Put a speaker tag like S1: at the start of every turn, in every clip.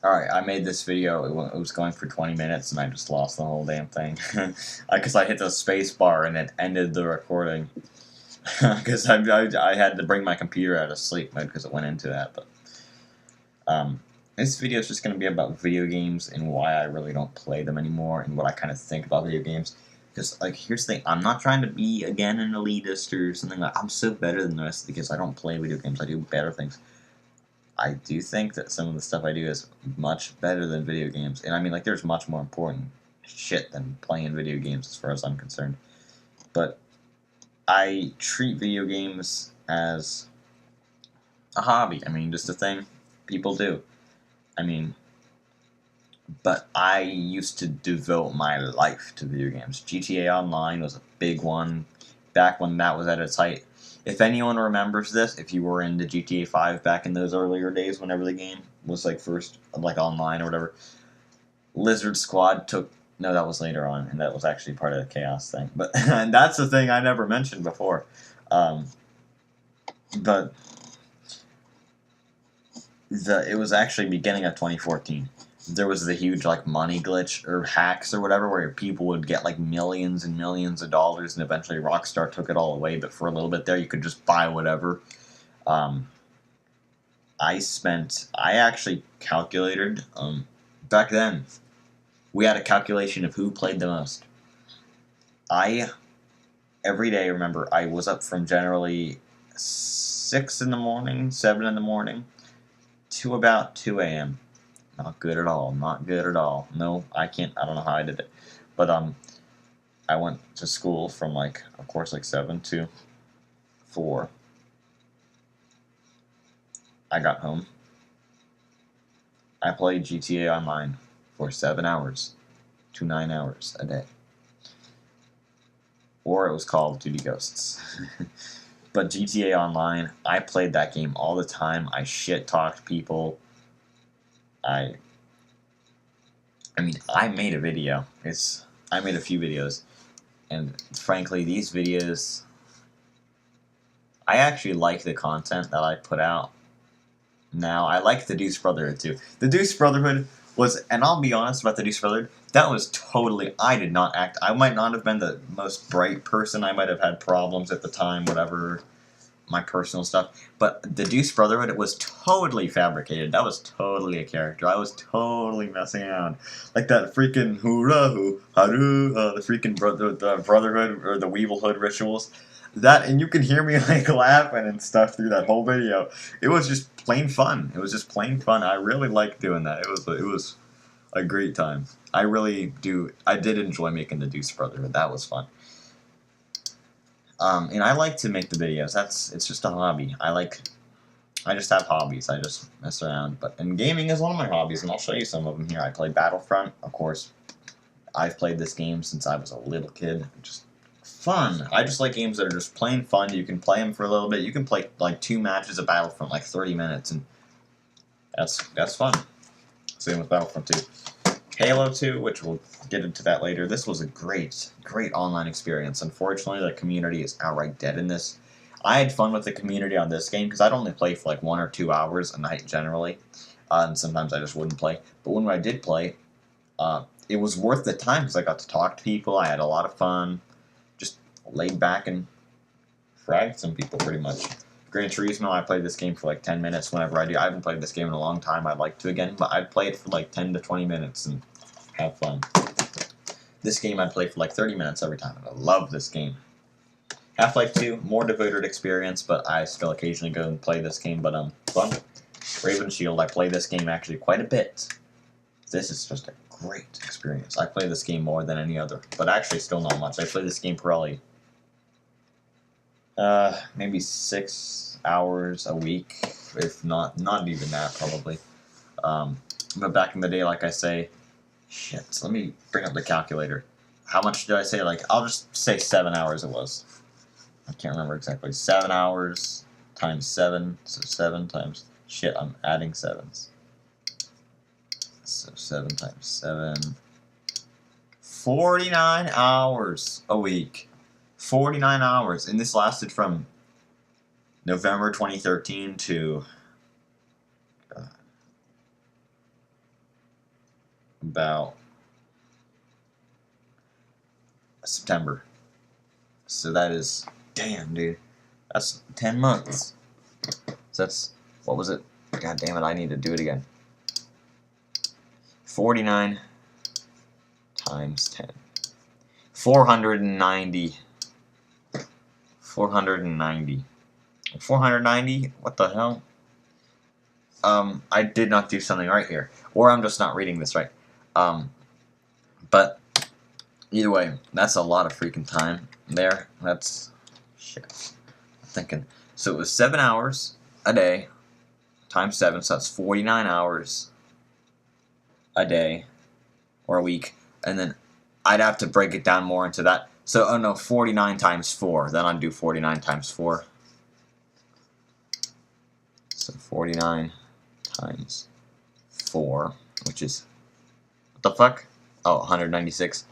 S1: Alright, I made this video, it was going for 20 minutes, and I just lost the whole damn thing. Because I hit the space bar and it ended the recording. Because I had to bring my computer out of sleep mode because it went into that. But this video is just going to be about video games and why I really don't play them anymore and what I kind of think about video games. Because, like, here's the thing, I'm not trying to be, again, an elitist or something like I'm so better than the rest because I don't play video games, I do better things. I do think that some of the stuff I do is much better than video games. And I mean, like, there's much more important shit than playing video games as far as I'm concerned. But I treat video games as a hobby. I mean, just a thing people do. I mean, but I used to devote my life to video games. GTA Online was a big one back when that was at its height. If anyone remembers this, if you were into GTA 5 back in those earlier days, whenever the game was like first, like online or whatever, Lizard Squad took. No, that was later on, and that was actually part of the Chaos thing. But and that's the thing I never mentioned before. Um, but it was actually beginning of 2014. There was the huge like money glitch or hacks or whatever where people would get like millions and millions of dollars, and eventually Rockstar took it all away. But for a little bit there, you could just buy whatever. Um, I actually calculated back then. We had a calculation of who played the most. I every day remember I was up from generally 6 in the morning, 7 in the morning to about 2 a.m. Not good at all. Not good at all. No, I can't. I don't know how I did it. But I went to school from like, of course, like 7 to 4. I got home. I played GTA Online for 7 hours to 9 hours a day. Or it was Call of Duty Ghosts. But GTA Online, I played that game all the time. I shit-talked people. I mean, I made a video. I made a few videos. And frankly, these videos, I actually like the content that I put out. Now, I like the Deuce Brotherhood too. The Deuce Brotherhood was, and I'll be honest about the Deuce Brotherhood, that was totally, I did not act, I might not have been the most bright person, I might have had problems at the time, whatever, my personal stuff, but the Deuce Brotherhood, it was totally fabricated. That was totally a character. I was totally messing around. Like that freaking hoorah hoo, haru, the freaking the Brotherhood, or the Weevilhood rituals. That, and you can hear me like laughing and stuff through that whole video. It was just plain fun. It was just plain fun. I really liked doing that. It was a great time. I did enjoy making the Deuce Brotherhood. That was fun. And I like to make the videos. It's just a hobby. I just have hobbies. I just mess around. And gaming is one of my hobbies, and I'll show you some of them here. I play Battlefront, of course. I've played this game since I was a little kid. Just fun. I just like games that are just plain fun. You can play them for a little bit. You can play like 2 matches of Battlefront, like 30 minutes, and that's fun. Same with Battlefront 2. Halo 2, which we'll get into that later. This was a great online experience. Unfortunately, the community is outright dead in this. I had fun with the community on this game because I'd only play for like 1 or 2 hours a night generally, and sometimes I just wouldn't play. But when I did play, it was worth the time because I got to talk to people. I had a lot of fun, just laid back and fragged some people pretty much. Gran Turismo, I played this game for like 10 minutes whenever I do. I haven't played this game in a long time. I'd like to again, but I'd play it for like 10 to 20 minutes and have fun. This game I'd play for like 30 minutes every time, and I love this game. Half-Life 2, more devoted experience, but I still occasionally go and play this game, but fun. Raven Shield, I play this game actually quite a bit. This is just a great experience. I play this game more than any other, but actually still not much. I play this game probably maybe 6 hours a week, if not even that, probably. But back in the day, like I say, shit, let me bring up the calculator. How much did I say? Like, I'll just say 7 hours it was. I can't remember exactly. 7 hours times 7, so 7 times, shit, I'm adding 7s. So 7 times 7, 49 hours a week. 49 hours, and this lasted from November 2013 to about September. So that is, damn, dude. That's 10 months. So that's, what was it? God damn it, I need to do it again. 49 times 10. 490. 490. 490? What the hell? I did not do something right here. Or I'm just not reading this right. But either way, that's a lot of freaking time there. That's shit. I'm thinking. So it was 7 hours a day times 7, so that's 49 hours a day or a week. And then I'd have to break it down more into that. So, oh no, 49 times 4. Then I'd do 49 times 4. So 49 times 4, which is, what the fuck? Oh, 196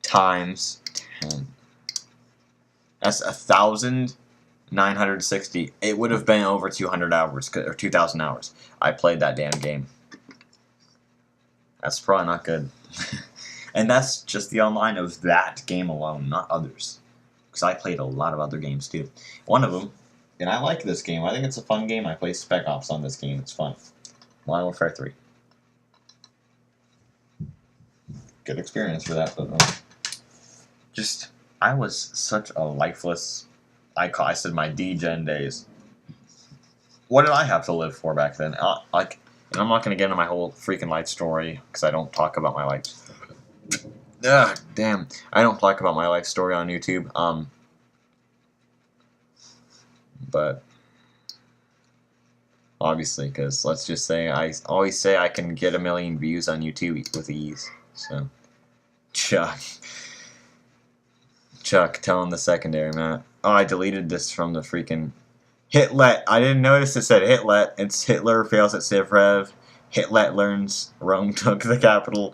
S1: times 10. That's 1,960. It would have been over 200 hours, or 2,000 hours. I played that damn game. That's probably not good. And that's just the online of that game alone, not others. Because I played a lot of other games too. One of them, and I like this game. I think it's a fun game. I play Spec Ops on this game. It's fun. Modern Warfare 3. Good experience for that, but just, I was such a lifeless, I said my D-Gen days. What did I have to live for back then? And I'm not going to get into my whole freaking life story, because I don't talk about my life. Ugh, damn. I don't talk about my life story on YouTube, but obviously, because let's just say, I always say I can get 1 million views on YouTube with ease, so, Chuck, tell him the secondary, man. Oh, I deleted this from the freaking Hitlet. I didn't notice it said Hitlet. It's Hitler fails at CivRev. Hitlet learns Rome took the capital.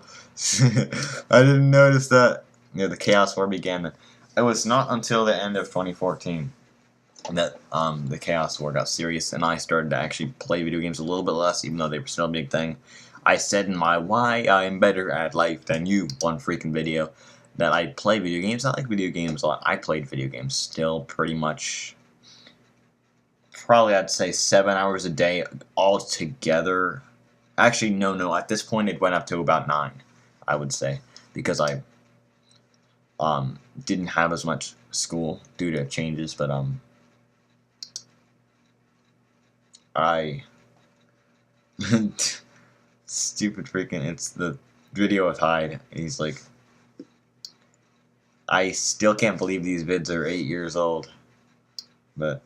S1: I didn't notice that. Yeah, the Chaos War began. It was not until the end of 2014 that the Chaos War got serious, and I started to actually play video games a little bit less, even though they were still a big thing. I said in my Why I Am Better at Life Than You one freaking video that I play video games. I like video games a lot. I played video games still pretty much, probably I'd say 7 hours a day all together. Actually, no. At this point, it went up to about 9, I would say, because I didn't have as much school due to changes, but I stupid freaking, it's the video with Hyde. He's like, I still can't believe these vids are 8 years old. But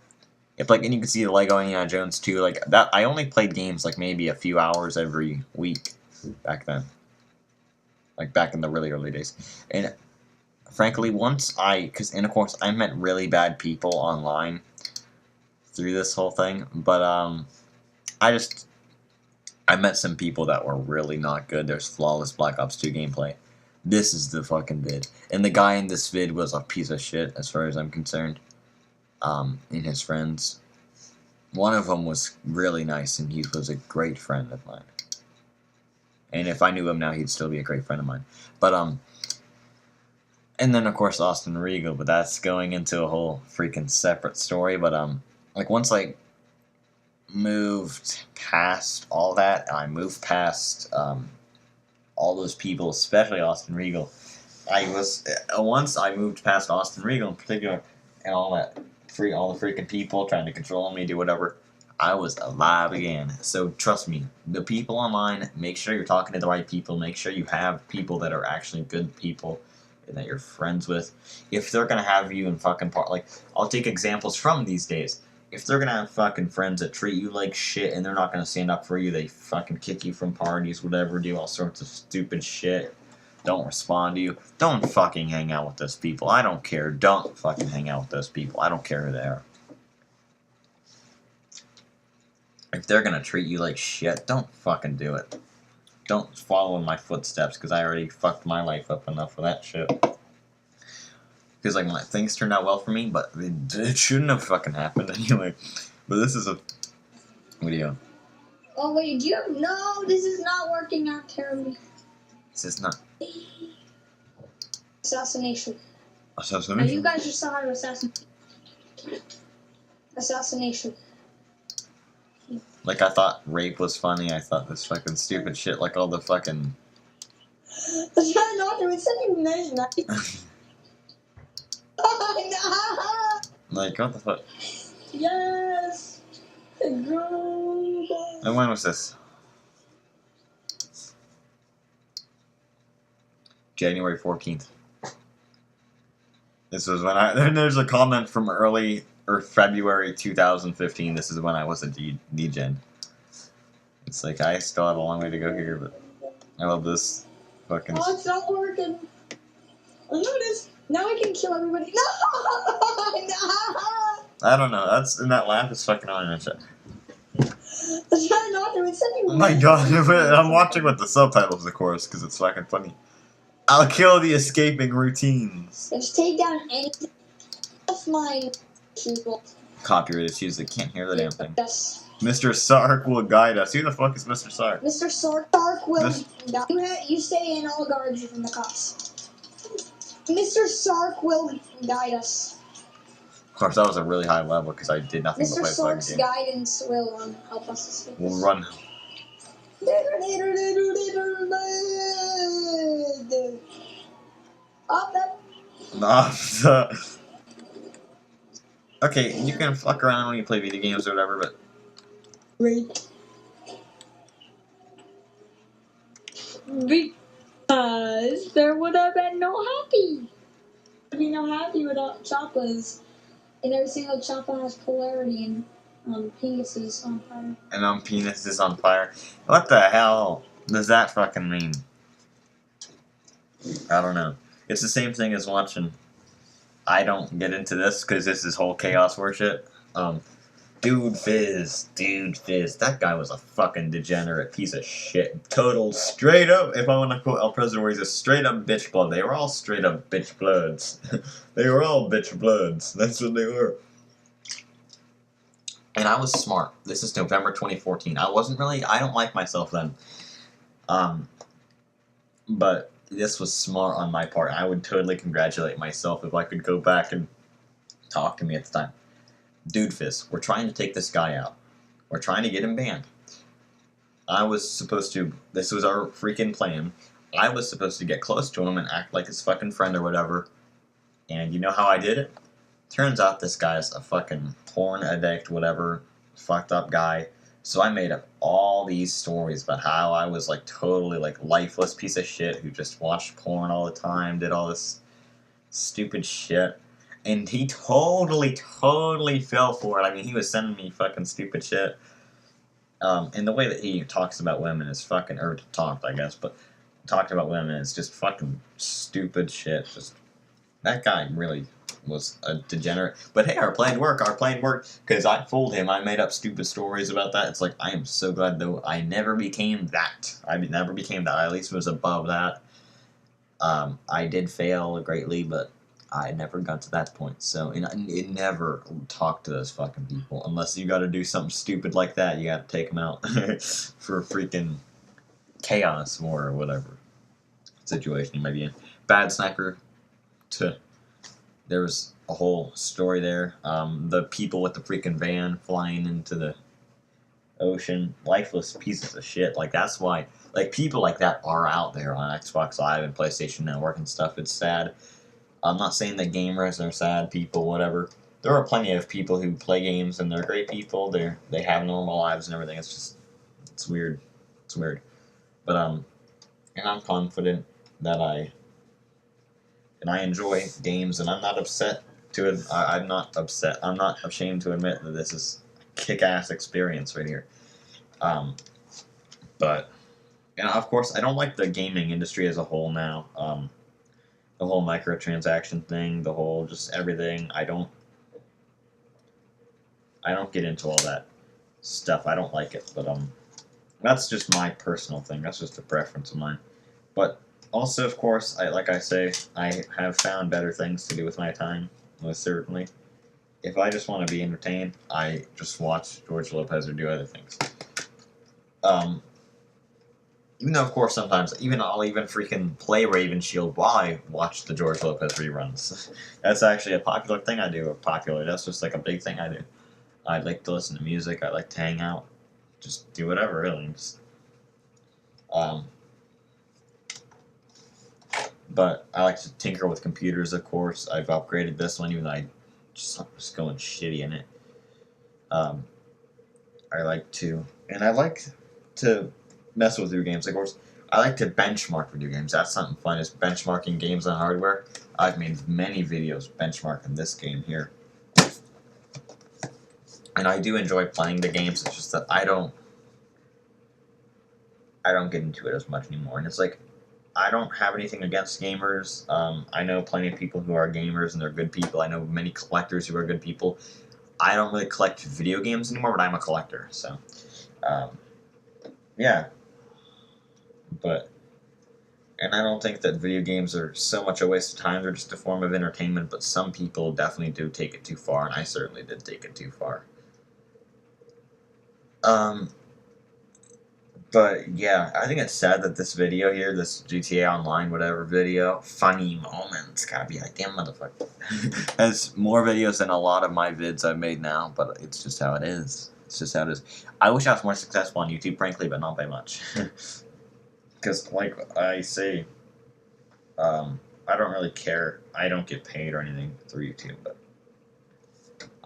S1: if like, and you can see the Lego Indiana Jones too. Like that, I only played games like maybe a few hours every week back then. Like back in the really early days. And frankly, once and of course I met really bad people online through this whole thing. But I met some people that were really not good. There's flawless Black Ops 2 gameplay. This is the fucking vid. And the guy in this vid was a piece of shit, as far as I'm concerned. And his friends. One of them was really nice, and he was a great friend of mine. And if I knew him now, he'd still be a great friend of mine. But, and then, of course, Austin Regal, but that's going into a whole freaking separate story. But, like, once I moved past all that, and I moved past all those people, especially Austin Regal. Once I moved past Austin Regal in particular, and all the freaking people trying to control me, do whatever, I was alive again. So trust me, the people online, make sure you're talking to the right people. Make sure you have people that are actually good people and that you're friends with. If they're gonna have you in fucking like, I'll take examples from these days. If they're gonna have fucking friends that treat you like shit and they're not gonna stand up for you, they fucking kick you from parties, whatever, do all sorts of stupid shit, don't respond to you, don't fucking hang out with those people. I don't care. Don't fucking hang out with those people. I don't care who they are. If they're gonna treat you like shit, don't fucking do it. Don't follow in my footsteps, because I already fucked my life up enough for that shit. Because, like, things turned out well for me, but it shouldn't have fucking happened anyway. But this is a video.
S2: Oh, wait, no, this is not working out terribly.
S1: This is not
S2: assassination.
S1: assassination.
S2: And you guys just saw how to assassination.
S1: Like, I thought rape was funny. I thought this fucking stupid shit, like all the fucking.
S2: That's trying not to. It's such a nice. Oh, no.
S1: Like, what the fuck?
S2: Yes.
S1: And when was this? January 14th. This was when then there's a comment from early or February 2015. This is when I was a degen. It's like I still have a long way to go here, but I love this fucking.
S2: Oh, it's not working. I know it is. Now I can kill everybody. No!
S1: I don't know. That's and that laugh is fucking on and shit.
S2: I'm trying not to. It's such a
S1: Oh my god! I'm watching with the subtitles, of course, because it's fucking funny. I'll kill the escaping routines.
S2: Just take down anything. That's mine, people.
S1: Copyright issues. They can't hear the damn thing.
S2: Yes.
S1: Mr. Sark will guide us. Who the fuck is Mr. Sark?
S2: Mr. Sark will. You stay in. I'll guard you from the cops. Mr. Sark will guide us.
S1: Of course, that was a really high level because I did nothing but
S2: Mr.
S1: play
S2: Sark's
S1: the game.
S2: guidance will help us escape.
S1: We'll run. Okay, you can fuck around when you play video games or whatever, but.
S2: Great. Because there would have been no happy. There would be no happy without choppas. And every single choppa has polarity and penis is on fire.
S1: And penis is on fire. What the hell does that fucking mean? I don't know. It's the same thing as watching. I don't get into this because this is whole chaos worship. Dude Fizz. That guy was a fucking degenerate piece of shit. Total straight up, if I want to quote El Presidente, he's a straight up bitch blood. They were all straight up bitch bloods. They were all bitch bloods. That's what they were. And I was smart. This is November 2014. I don't like myself then. But this was smart on my part. I would totally congratulate myself if I could go back and talk to me at the time. Dude Fizz, we're trying to take this guy out. We're trying to get him banned. This was our freaking plan. I was supposed to get close to him and act like his fucking friend or whatever. And you know how I did it? Turns out this guy's a fucking porn addict, whatever, fucked up guy. So I made up all these stories about how I was like totally like lifeless piece of shit who just watched porn all the time, did all this stupid shit. And he totally fell for it. I mean, he was sending me fucking stupid shit. And the way that he talks about women is fucking, or talked, I guess, but talked about women is just fucking stupid shit. Just, that guy really was a degenerate. But hey, our plan worked, because I fooled him. I made up stupid stories about that. It's like, I am so glad, though, I never became that. I at least was above that. I did fail greatly, but I never got to that point. So, it never talked to those fucking people. Unless you gotta do something stupid like that, you gotta take them out for freaking chaos war or whatever situation you might be in. Bad sniper there was a whole story there. The people with the freaking van flying into the ocean, lifeless pieces of shit. Like, that's why, like, people like that are out there on Xbox Live and PlayStation Network and stuff. It's sad. I'm not saying that gamers are sad people, whatever. There are plenty of people who play games and they're great people. They have normal lives and everything. It's weird. It's weird. But and I'm confident that I enjoy games, and I'm not upset to it. I'm not upset. I'm not ashamed to admit that this is a kick-ass experience right here. But, and of course, I don't like the gaming industry as a whole now. The whole microtransaction thing, the whole just everything. I don't get into all that stuff. I don't like it, but that's just my personal thing. That's just a preference of mine. But also, of course, like I say, I have found better things to do with my time, most certainly. If I just want to be entertained, I just watch George Lopez or do other things. Even though, of course, sometimes I'll even freaking play Raven Shield while I watch the George Lopez reruns. That's actually a popular thing I do. That's just like a big thing I do. I like to listen to music. I like to hang out. Just do whatever, really. But I like to tinker with computers, of course. I've upgraded this one, even though I'm just going shitty in it. I like to mess with video games. Of course, I like to benchmark video games. That's something fun, is benchmarking games on hardware. I've made many videos benchmarking this game here. And I do enjoy playing the games, it's just that I don't get into it as much anymore. And it's like, I don't have anything against gamers. I know plenty of people who are gamers and they're good people. I know many collectors who are good people. I don't really collect video games anymore, but I'm a collector, so, yeah. And I don't think that video games are so much a waste of time, they're just a form of entertainment, but some people definitely do take it too far, and I certainly did take it too far. But yeah, I think it's sad that this video here, this GTA Online whatever video, funny moments, gotta be like, damn motherfucker, has more videos than a lot of my vids I've made now, but it's just how it is. It's just how it is. I wish I was more successful on YouTube, frankly, but not by much. Because, like I say, I don't really care. I don't get paid or anything through YouTube, but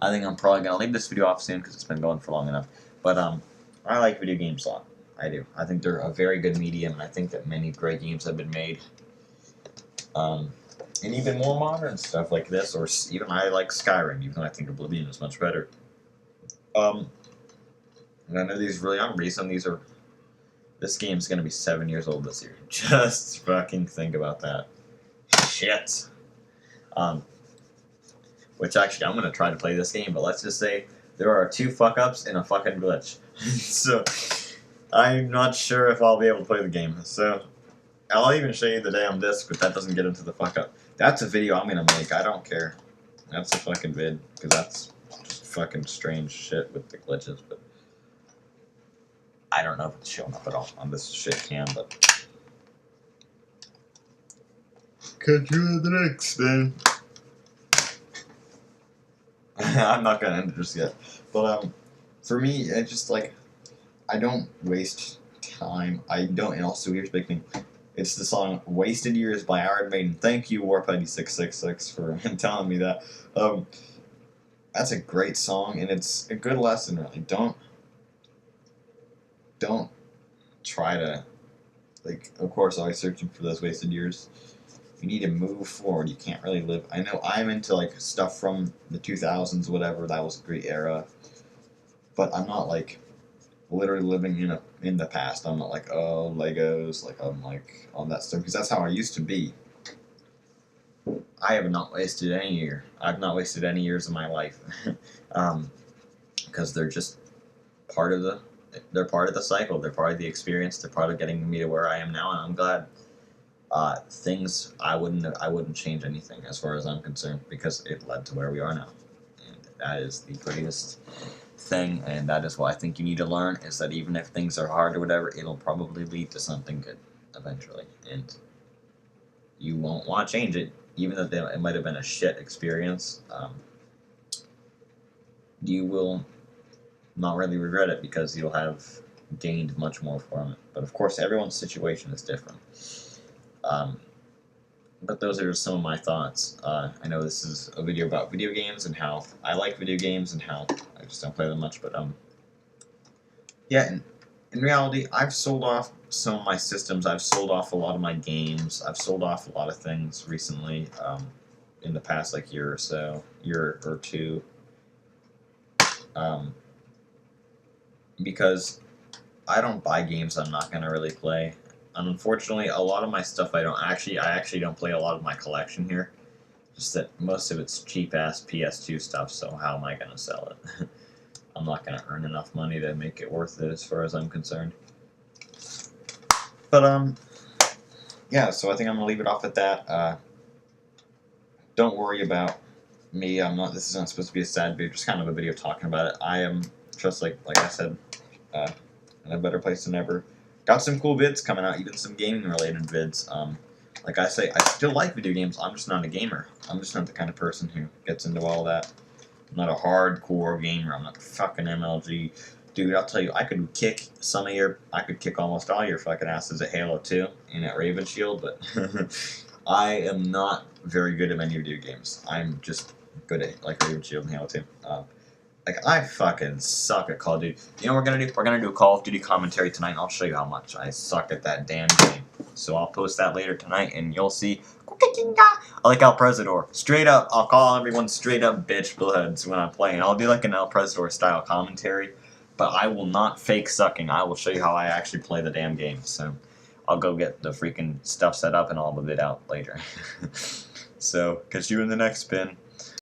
S1: I think I'm probably going to leave this video off soon because it's been going for long enough. But I like video games a lot. I do. I think they're a very good medium, and I think that many great games have been made. And even more modern stuff like this, or even I like Skyrim, even though I think Oblivion is much better. And I know these really aren't recent. This game's gonna be 7 years old this year. Just fucking think about that. Shit. Which actually, I'm gonna try to play this game, but let's just say there are 2 fuck-ups and a fucking glitch. So, I'm not sure if I'll be able to play the game. So, I'll even show you the damn disc, but that doesn't get into the fuck-up. That's a video I'm gonna make, I don't care. That's a fucking vid, because that's just fucking strange shit with the glitches, but I don't know if it's showing up at all on this shit cam, but catch you in the next then. I'm not gonna end it just yet, but for me, it's just like, I don't waste time. I don't, and also here's the big thing. It's the song "Wasted Years" by Iron Maiden. Thank you, Warpeddy666, for telling me that. That's a great song, and it's a good lesson, really. Don't try to, like, of course, always searching for those wasted years. You need to move forward. You can't really live. I know I'm into, like, stuff from the 2000s, whatever. That was a great era. But I'm not, like, literally living in the past. I'm not like, oh, Legos, like, I'm like on that stuff, because that's how I used to be. I have not wasted any year. I've not wasted any years of my life, because they're just part of the cycle. They're part of the experience. They're part of getting me to where I am now, and I'm glad. Things I wouldn't change anything as far as I'm concerned, because it led to where we are now, and that is the greatest thing, and that is what I think you need to learn, is that even if things are hard or whatever, it'll probably lead to something good eventually, and you won't want to change it, even though it might have been a shit experience. You will not really regret it, because you'll have gained much more from it. But of course, everyone's situation is different. But those are some of my thoughts. I know this is a video about video games and how I like video games and how I just don't play them much, but yeah, in reality, I've sold off some of my systems, I've sold off a lot of my games, I've sold off a lot of things recently, in the past, like, year or two, because I don't buy games I'm not gonna really play. And unfortunately, a lot of my stuff I actually don't play a lot of my collection here. Just that most of it's cheap-ass PS2 stuff, so how am I going to sell it? I'm not going to earn enough money to make it worth it as far as I'm concerned. But, yeah, so I think I'm going to leave it off at that. Don't worry about me. This isn't supposed to be a sad video, just kind of a video talking about it. I am just, like I said, in a better place than ever. got some cool vids coming out, even some gaming related vids. Like I say, I still like video games. I'm just not a gamer. I'm just not the kind of person who gets into all that. I'm not a hardcore gamer. I'm not fucking MLG. Dude, I'll tell you, I could kick almost all your fucking asses at Halo 2 and at Raven Shield, but I am not very good at many video games. I'm just good at, like, Raven Shield and Halo 2. Like, I fucking suck at Call of Duty. You know what we're gonna do? We're gonna do a Call of Duty commentary tonight, and I'll show you how much I suck at that damn game. So I'll post that later tonight, and you'll see. I like El Presador. Straight up, I'll call everyone straight up bitch bloods when I'm playing. I'll do like an El Presador style commentary, but I will not fake sucking. I will show you how I actually play the damn game. So I'll go get the freaking stuff set up, and I'll move it out later. So, catch you in the next spin.